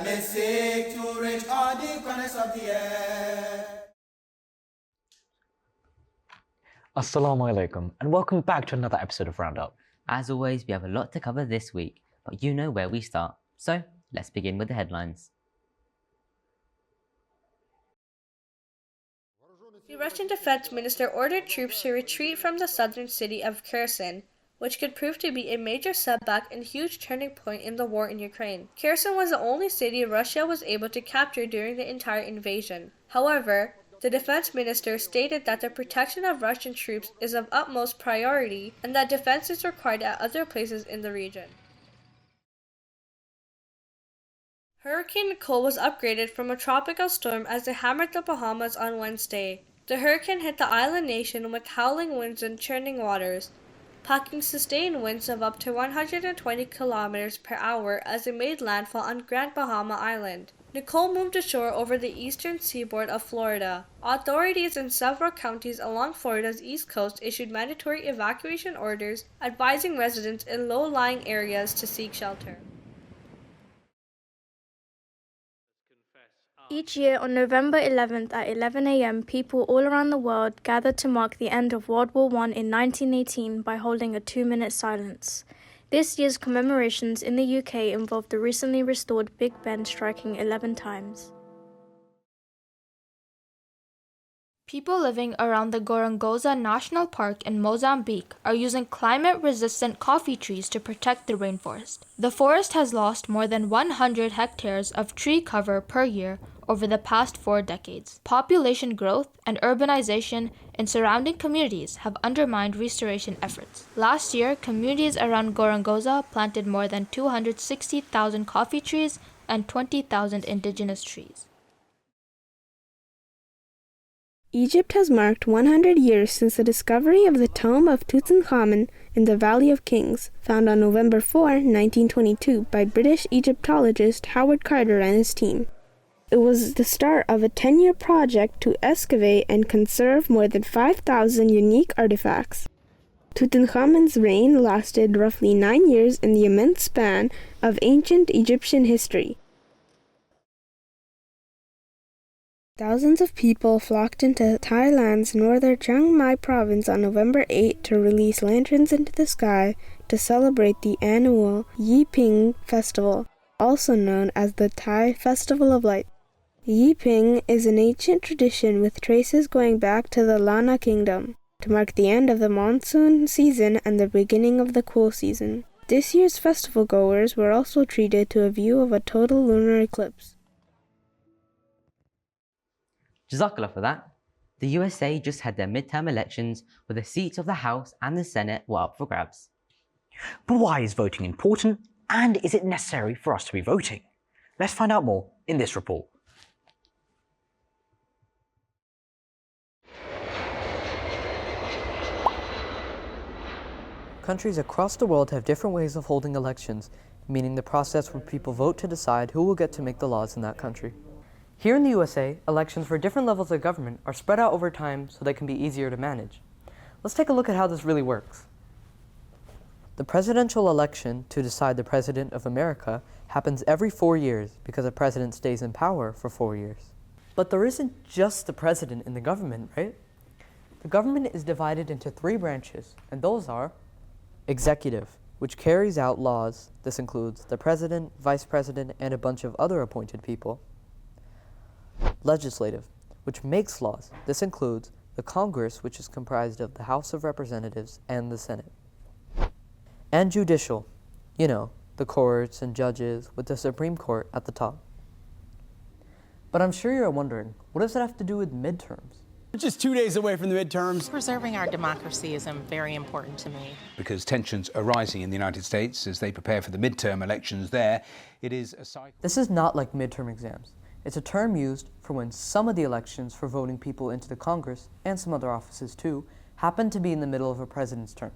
they seek to reach all the corners of the earth. Assalamu alaikum, and welcome back to another episode of Roundup. As always, we have a lot to cover this week, but you know where we start. So, let's begin with the headlines. The Russian defense minister ordered troops to retreat from the southern city of Kherson, which could prove to be a major setback and huge turning point in the war in Ukraine. Kherson was the only city Russia was able to capture during the entire invasion. However, the defense minister stated that the protection of Russian troops is of utmost priority and that defense is required at other places in the region. Hurricane Nicole was upgraded from a tropical storm as it hammered the Bahamas on Wednesday. The hurricane hit the island nation with howling winds and churning waters, packing sustained winds of up to 120 kilometers per hour as it made landfall on Grand Bahama Island. Nicole moved ashore over the eastern seaboard of Florida. Authorities in several counties along Florida's east coast issued mandatory evacuation orders advising residents in low-lying areas to seek shelter. Each year on November 11th at 11 a.m., people all around the world gather to mark the end of World War I in 1918 by holding a 2-minute silence. This year's commemorations in the UK involved the recently restored Big Ben striking 11 times. People living around the Gorongosa National Park in Mozambique are using climate-resistant coffee trees to protect the rainforest. The forest has lost more than 100 hectares of tree cover per year over the past 4 decades. Population growth and urbanization in surrounding communities have undermined restoration efforts. Last year, communities around Gorongosa planted more than 260,000 coffee trees and 20,000 indigenous trees. Egypt has marked 100 years since the discovery of the tomb of Tutankhamun in the Valley of Kings, found on November 4, 1922 by British Egyptologist Howard Carter and his team. It was the start of a 10-year project to excavate and conserve more than 5,000 unique artifacts. Tutankhamun's reign lasted roughly 9 years in the immense span of ancient Egyptian history. Thousands of people flocked into Thailand's northern Chiang Mai province on November 8 to release lanterns into the sky to celebrate the annual Yiping Festival, also known as the Thai Festival of Light. Yiping is an ancient tradition with traces going back to the Lana Kingdom, to mark the end of the monsoon season and the beginning of the cool season. This year's festival goers were also treated to a view of a total lunar eclipse. Jazakallah for that. The USA just had their midterm elections where the seats of the House and the Senate were up for grabs. But why is voting important, and is it necessary for us to be voting? Let's find out more in this report. Countries across the world have different ways of holding elections, meaning the process where people vote to decide who will get to make the laws in that country. Here in the USA, elections for different levels of government are spread out over time so they can be easier to manage. Let's take a look at how this really works. The presidential election to decide the President of America happens every 4 years because a president stays in power for 4 years. But there isn't just the president in the government, right? The government is divided into 3 branches, and those are executive, which carries out laws. This includes the president, vice president, and a bunch of other appointed people. Legislative, which makes laws. This includes the Congress, which is comprised of the House of Representatives and the Senate. And judicial, the courts and judges with the Supreme Court at the top. But I'm sure you're wondering, what does that have to do with midterms? We're just 2 days away from the midterms. Preserving our democracy is very important to me. Because tensions are rising in the United States as they prepare for the midterm elections there, it is a cycle. This is not like midterm exams. It's a term used for when some of the elections for voting people into the Congress, and some other offices too, happen to be in the middle of a president's term.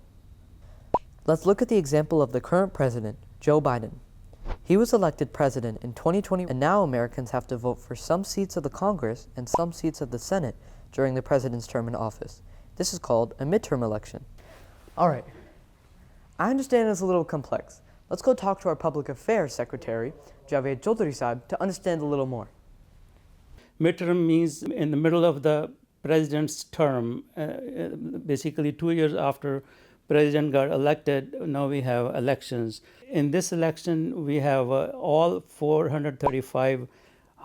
Let's look at the example of the current president, Joe Biden. He was elected president in 2020, and now Americans have to vote for some seats of the Congress and some seats of the Senate during the president's term in office. This is called a midterm election. All right, I understand it's a little complex, Let's go talk to our Public Affairs Secretary, Javed Chaudhry Saab, to understand a little more. Midterm means in the middle of the president's term, basically 2 years after president got elected, now we have elections. In this election, we have all 435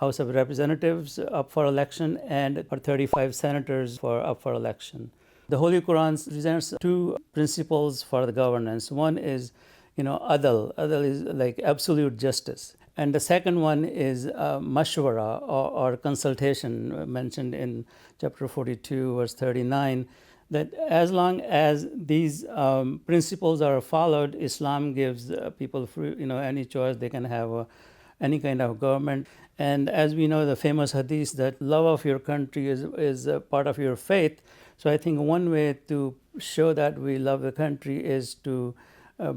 House of Representatives up for election and 35 senators up for election. The Holy Quran presents two principles for the governance. One is, adl. Adl is like absolute justice. And the second one is mashwara or consultation, mentioned in chapter 42, verse 39, that as long as these principles are followed, Islam gives people free, any choice. They can have any kind of government. And as we know, the famous hadith that love of your country is a part of your faith. So I think one way to show that we love the country is to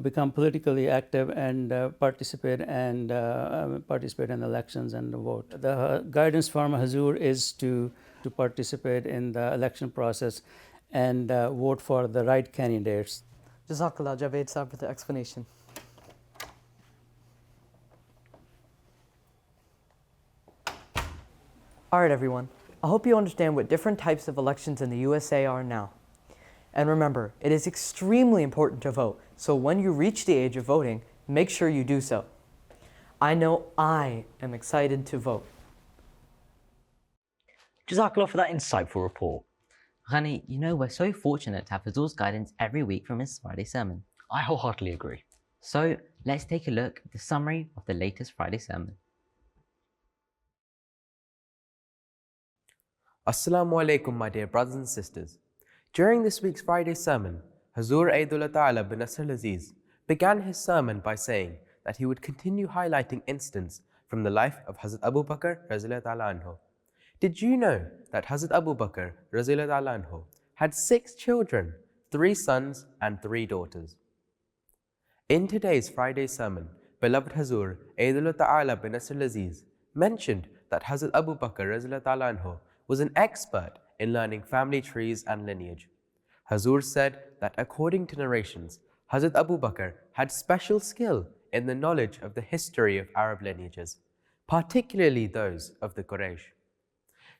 become politically active and participate in elections and vote. The guidance from Hazur is to participate in the election process and vote for the right candidates. Jazakallah Javed Saab for the explanation. All right, everyone. I hope you understand what different types of elections in the USA are now. And remember, it is extremely important to vote, so when you reach the age of voting, make sure you do so. I know I am excited to vote. Jazakallah for that insightful report. Ghani, we're so fortunate to have Hazur's guidance every week from his Friday sermon. I wholeheartedly agree. So let's take a look at the summary of the latest Friday sermon. Assalamu alaikum, my dear brothers and sisters. During this week's Friday sermon, Hazur Aidullah Ta'ala bin Nasr al-Aziz began his sermon by saying that he would continue highlighting incidents from the life of Hazrat Abu Bakr Raziyallahu Ta'ala anhu. Did you know that Hazrat Abu Bakr Raziyallahu Ta'ala anhu had 6 children, 3 sons and 3 daughters? In today's Friday sermon, beloved Hazur Aidullah Ta'ala bin Nasr al-Aziz mentioned that Hazrat Abu Bakr Raziyallahu Ta'ala anhu was an expert in learning family trees and lineage. Hazur said that according to narrations, Hazrat Abu Bakr had special skill in the knowledge of the history of Arab lineages, particularly those of the Quraysh.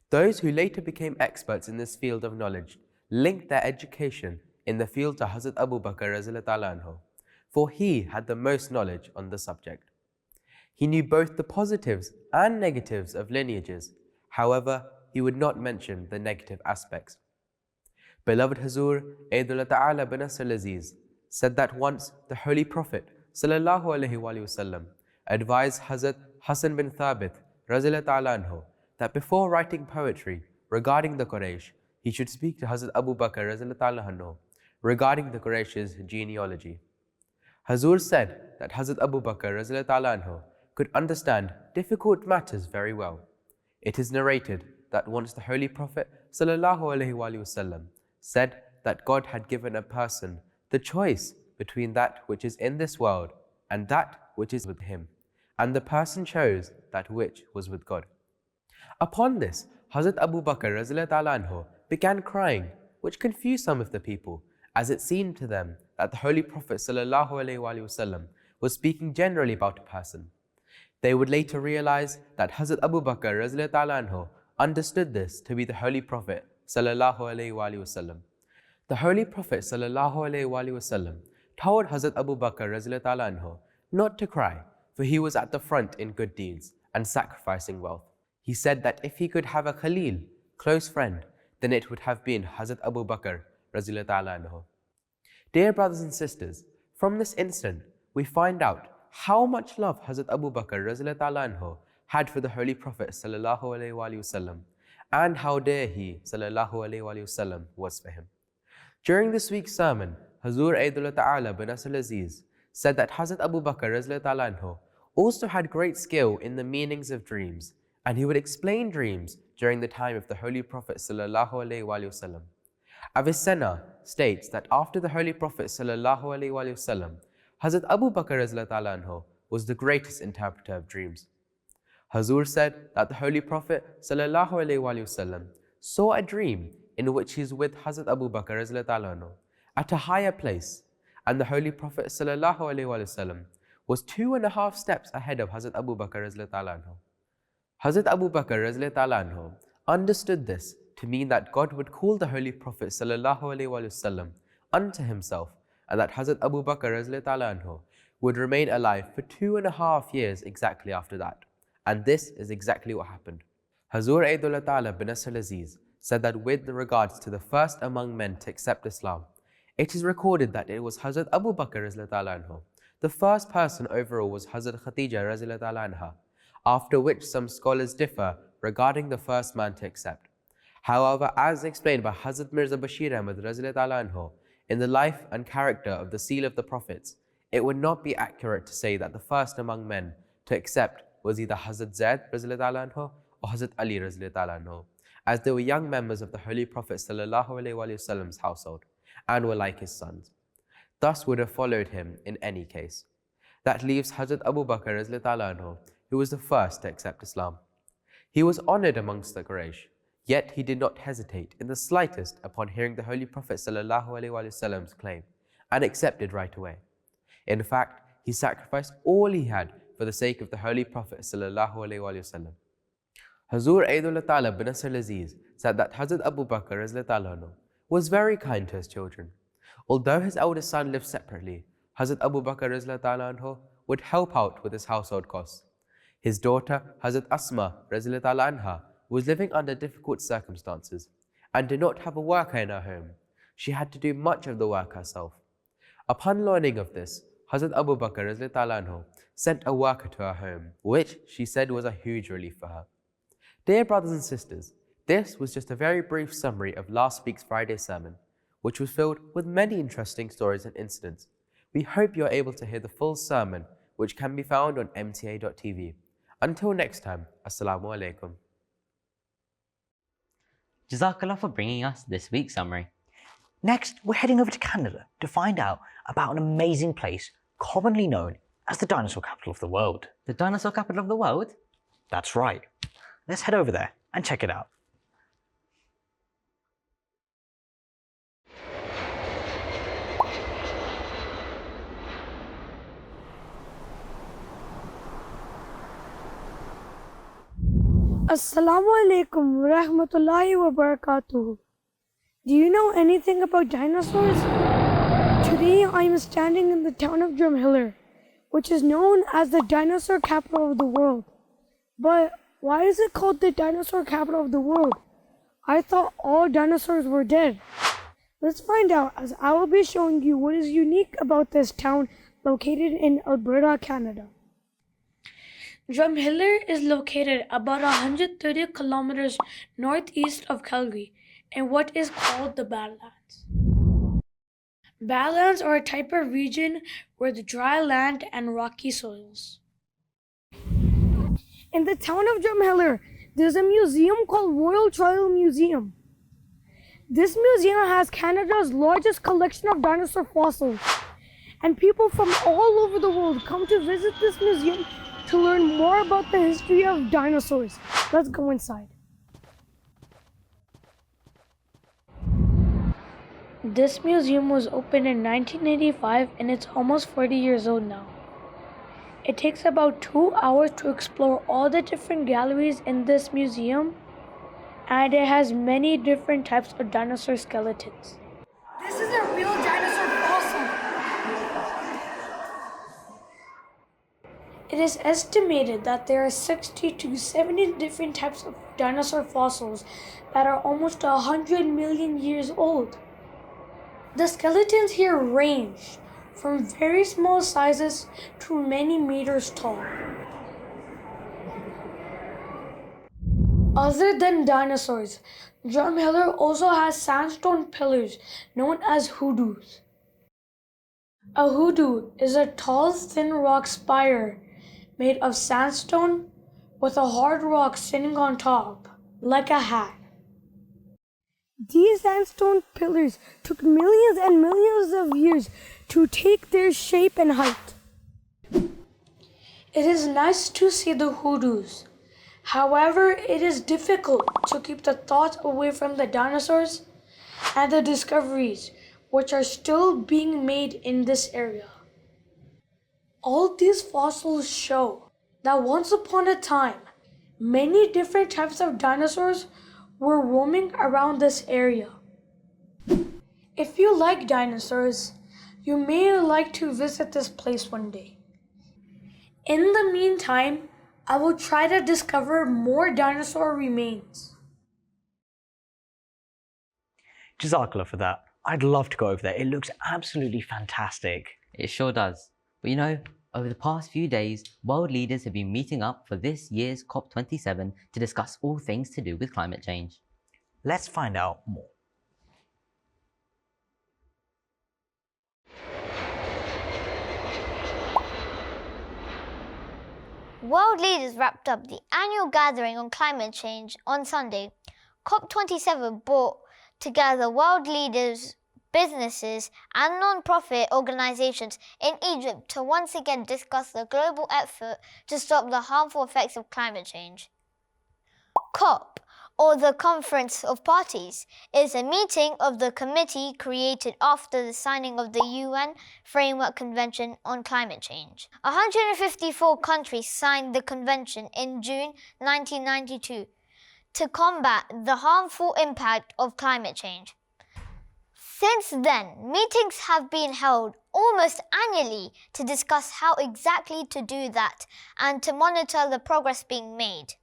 Those who later became experts in this field of knowledge linked their education in the field to Hazrat Abu Bakr Raziyallahu Ta'ala anhu, for he had the most knowledge on the subject. He knew both the positives and negatives of lineages. However, he would not mention the negative aspects. Beloved Hazur Aidullah Ta'ala bin Nasr al-Aziz said that once the Holy Prophet sallallahu alaihi wasallam advised Hazrat Hassan bin Thabit Raziyallahu Ta'ala anhu that before writing poetry regarding the Quraysh, he should speak to Hazrat Abu Bakr Raziyallahu Ta'ala anhu regarding the Quraysh's genealogy. Hazur said that Hazrat Abu Bakr Raziyallahu Ta'ala anhu could understand difficult matters very well. It is narrated that once the Holy Prophet sallallahu alaihi wasallam said that God had given a person the choice between that which is in this world and that which is with him, and the person chose that which was with God. Upon this, Hazrat Abu Bakr Raziyallahu Ta'ala anhu began crying, which confused some of the people, as it seemed to them that the Holy Prophet sallallahu alaihi wasallam was speaking generally about a person. They would later realize that Hazrat Abu Bakr Raziyallahu Ta'ala anhu understood this to be the Holy Prophet sallallahu alaihi wasallam. The Holy Prophet sallallahu alaihi wasallam told Hazrat Abu Bakr Raziyallahu Ta'ala anhu not to cry, for he was at the front in good deeds and sacrificing wealth. He said that if he could have a Khalil, close friend, then it would have been Hazrat Abu Bakr Raziyallahu Ta'ala anhu. Dear brothers and sisters, from this incident, we find out how much love Hazrat Abu Bakr Raziyallahu Ta'ala anhu had for the Holy Prophet sallallahu alaihi wasallam, and how dear he sallallahu alaihi wasallam was for him. During this week's sermon, Hazur Aidullah Ta'ala bin Nasr al-Aziz said that Hazrat Abu Bakr Raziyallahu Ta'ala anhu also had great skill in the meanings of dreams, and he would explain dreams during the time of the Holy Prophet sallallahu alaihi wasallam. Avicenna states that after the Holy Prophet sallallahu alaihi wasallam, Hazrat Abu Bakr Raziyallahu Ta'ala anhu was the greatest interpreter of dreams. Hazur said that the Holy Prophet sallallahu alaihi wasallam saw a dream in which he is with Hazrat Abu Bakr Raziyallahu Ta'ala anhu at a higher place, and the Holy Prophet sallallahu alaihi wasallam was 2.5 steps ahead of Hazrat Abu Bakr radiallahu anhu. Hazrat Abu Bakr radiallahu anhu understood this to mean that God would call the Holy Prophet sallallahu alaihi wasallam unto himself, and that Hazrat Abu Bakr radiallahu anhu would remain alive for 2.5 years exactly after that. And this is exactly what happened. Hazur Aidullah Ta'ala bin Nasr al-Aziz said that with regards to the first among men to accept Islam, it is recorded that it was Hazrat Abu Bakr radiallahu anhu. The first person overall was Hazrat Khadija radiallahu anha, after which some scholars differ regarding the first man to accept. However, as explained by Hazrat Mirza Bashir Ahmad radiallahu anhu in the life and character of the seal of the prophets, it would not be accurate to say that the first among men to accept was either Hazrat Zaid radiallahu anhu or Hazrat Ali radiallahu anhu, as they were young members of the Holy Prophet sallallahu alaihi wasallam's household and were like his sons. Thus would have followed him in any case. That leaves Hazrat Abu Bakr radiallahu anhu, who was the first to accept Islam. He was honored amongst the Quraysh, yet he did not hesitate in the slightest upon hearing the Holy Prophet sallallahu alaihi wasallam's claim and accepted right away. In fact, he sacrificed all he had for the sake of the Holy Prophet sallallahu alaihi wasallam. Hazur Aidullah Ta'ala bin Nasr al-Aziz said that Hazrat Abu Bakr radiallahu anhu was very kind to his children. Although his eldest son lived separately, Hazrat Abu Bakr radiallahu anhu would help out with his household costs. His daughter, Hazrat Asma radiallahu anha, was living under difficult circumstances and did not have a worker in her home. She had to do much of the work herself. Upon learning of this, Hazrat Abu Bakr radiallahu anhu sent a worker to her home, which she said was a huge relief for her. Dear brothers and sisters, this was just a very brief summary of last week's Friday sermon, which was filled with many interesting stories and incidents. We hope you are able to hear the full sermon, which can be found on mta.tv. Until next time, Assalamu alaikum. Jazakallah for bringing us this week's summary. Next, we're heading over to Canada to find out about an amazing place commonly known as the dinosaur capital of the world. The dinosaur capital of the world? That's right. Let's head over there and check it out. Assalamu alaikum wa rahmatullahi wa barakatuh. Do you know anything about dinosaurs? Today I am standing in the town of Drumheller, which is known as the dinosaur capital of the world. But why is it called the dinosaur capital of the world? I thought all dinosaurs were dead. Let's find out, as I will be showing you what is unique about this town located in Alberta, Canada. Drumheller is located about 130 kilometers northeast of Calgary in what is called the Badlands. Badlands are a type of region with dry land and rocky soils. In the town of Drumheller, there's a museum called Royal Trial Museum. This museum has Canada's largest collection of dinosaur fossils, and people from all over the world come to visit this museum to learn more about the history of dinosaurs. Let's go inside. This museum was opened in 1985 and it's almost 40 years old now. It takes about 2 hours to explore all the different galleries in this museum, and it has many different types of dinosaur skeletons. This is a real dinosaur fossil. It is estimated that there are 60 to 70 different types of dinosaur fossils that are almost 100 million years old. The skeletons here range from very small sizes to many meters tall. Other than dinosaurs, Drumheller also has sandstone pillars known as hoodoos. A hoodoo is a tall, thin rock spire made of sandstone with a hard rock sitting on top, like a hat. These sandstone pillars took millions and millions of years to take their shape and height. It is nice to see the hoodoos. However, it is difficult to keep the thoughts away from the dinosaurs and the discoveries which are still being made in this area. All these fossils show that once upon a time, many different types of dinosaurs were roaming around this area. If you like dinosaurs, you may like to visit this place one day. In the meantime, I will try to discover more dinosaur remains. Jazakallah for that. I'd love to go over there. It looks absolutely fantastic. It sure does. But you know, over the past few days, world leaders have been meeting up for this year's COP27 to discuss all things to do with climate change. Let's find out more. World leaders wrapped up the annual gathering on climate change on Sunday. COP27 brought together world leaders, businesses and non-profit organizations in Egypt to once again discuss the global effort to stop the harmful effects of climate change. COP, or the Conference of Parties, is a meeting of the committee created after the signing of the UN Framework Convention on Climate Change. 154 countries signed the convention in June 1992 to combat the harmful impact of climate change. Since then, meetings have been held almost annually to discuss how exactly to do that and to monitor the progress being made.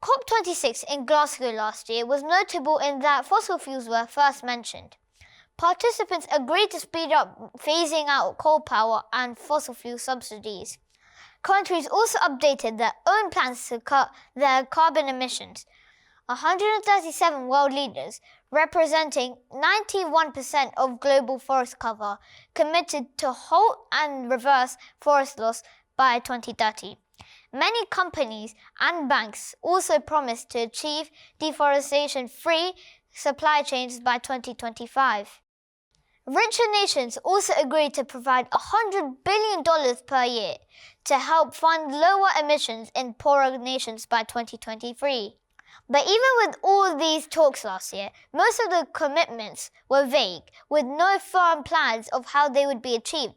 COP26 in Glasgow last year was notable in that fossil fuels were first mentioned. Participants agreed to speed up phasing out coal power and fossil fuel subsidies. Countries also updated their own plans to cut their carbon emissions. 137 world leaders, representing 91% of global forest cover, committed to halt and reverse forest loss by 2030. Many companies and banks also promised to achieve deforestation-free supply chains by 2025. Richer nations also agreed to provide $100 billion per year to help fund lower emissions in poorer nations by 2023. But even with all these talks last year, most of the commitments were vague, with no firm plans of how they would be achieved.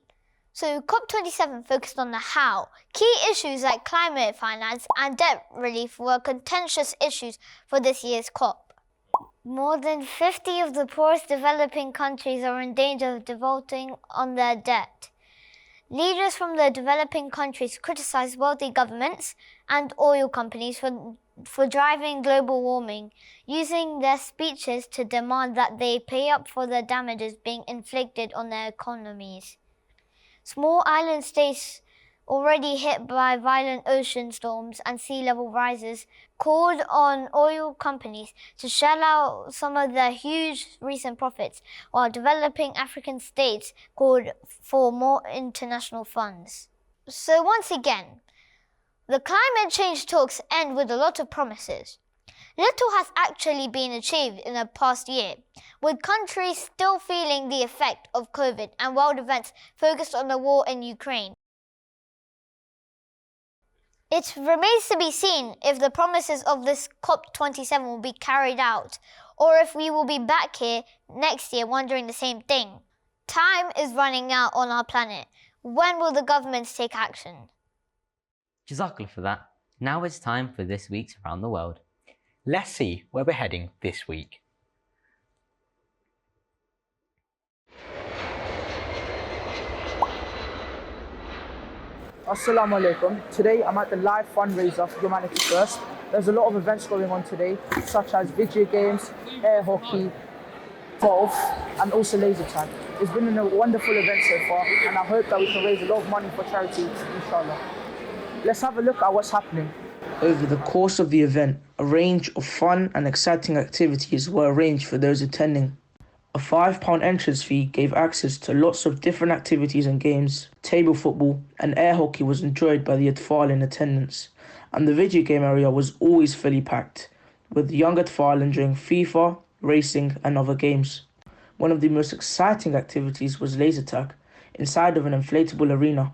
So COP27 focused on the how. Key issues like climate finance and debt relief were contentious issues for this year's COP. More than 50 of the poorest developing countries are in danger of defaulting on their debt. Leaders from the developing countries criticized wealthy governments and oil companies for driving global warming, using their speeches to demand that they pay up for the damages being inflicted on their economies. Small island states already hit by violent ocean storms and sea level rises called on oil companies to shell out some of their huge recent profits, while developing African states called for more international funds. So once again, the climate change talks end with a lot of promises. Little has actually been achieved in the past year, with countries still feeling the effect of COVID and world events focused on the war in Ukraine. It remains to be seen if the promises of this COP27 will be carried out, or if we will be back here next year wondering the same thing. Time is running out on our planet. When will the governments take action? Jazakallah for that. Now it's time for this week's Around the World. Let's see where we're heading this week. Assalamu alaikum. Today I'm at the live fundraiser for Humanity First. There's a lot of events going on today, such as video games, air hockey, golf, and also laser tag. It's been a wonderful event so far, and I hope that we can raise a lot of money for charity, inshallah. Let's have a look at what's happening. Over the course of the event, a range of fun and exciting activities were arranged for those attending. A £5 entrance fee gave access to lots of different activities and games. Table football and air hockey was enjoyed by the Athar in attendance, and the video game area was always fully packed, with young Athar enjoying FIFA, racing and other games. One of the most exciting activities was laser tag, inside of an inflatable arena.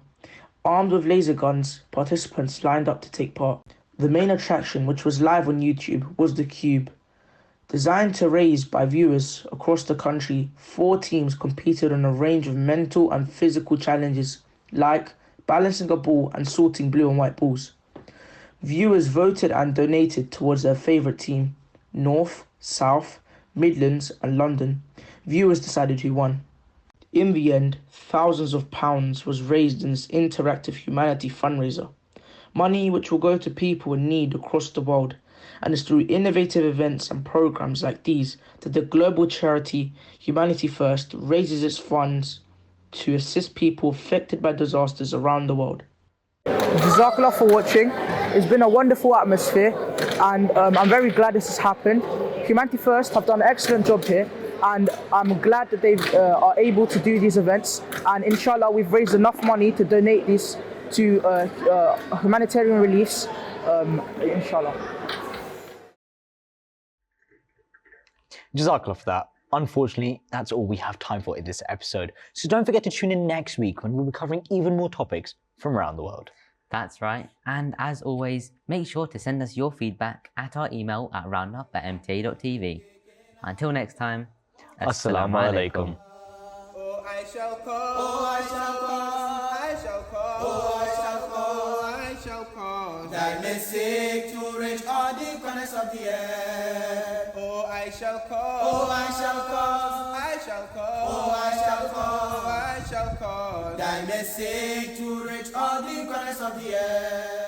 Armed with laser guns, participants lined up to take part. The main attraction, which was live on YouTube, was the Cube. Designed to raise by viewers across the country, 4 teams competed on a range of mental and physical challenges like balancing a ball and sorting blue and white balls. Viewers voted and donated towards their favourite team, North, South, Midlands and London. Viewers decided who won. In the end, thousands of pounds was raised in this interactive humanity fundraiser. Money which will go to people in need across the world, and it's through innovative events and programs like these that the global charity Humanity First raises its funds to assist people affected by disasters around the world. Jazakallah for watching. It's been a wonderful atmosphere and I'm very glad this has happened. Humanity First have done an excellent job here and I'm glad that they are able to do these events, and inshallah we've raised enough money to donate these to humanitarian reliefs, inshallah. Jazakallah for that. Unfortunately, that's all we have time for in this episode. So don't forget to tune in next week when we'll be covering even more topics from around the world. That's right. And as always, make sure to send us your feedback at our email at roundup@mta.tv. Until next time, Assalamu alaikum. Oh, I shall call, oh, I shall call, I shall call, oh, I shall call, I shall call. Thy message to reach all the corners of the earth. Oh, I shall call, oh, I shall call, I shall call, oh, I shall call, I shall call. Thy message to reach all the corners of the earth.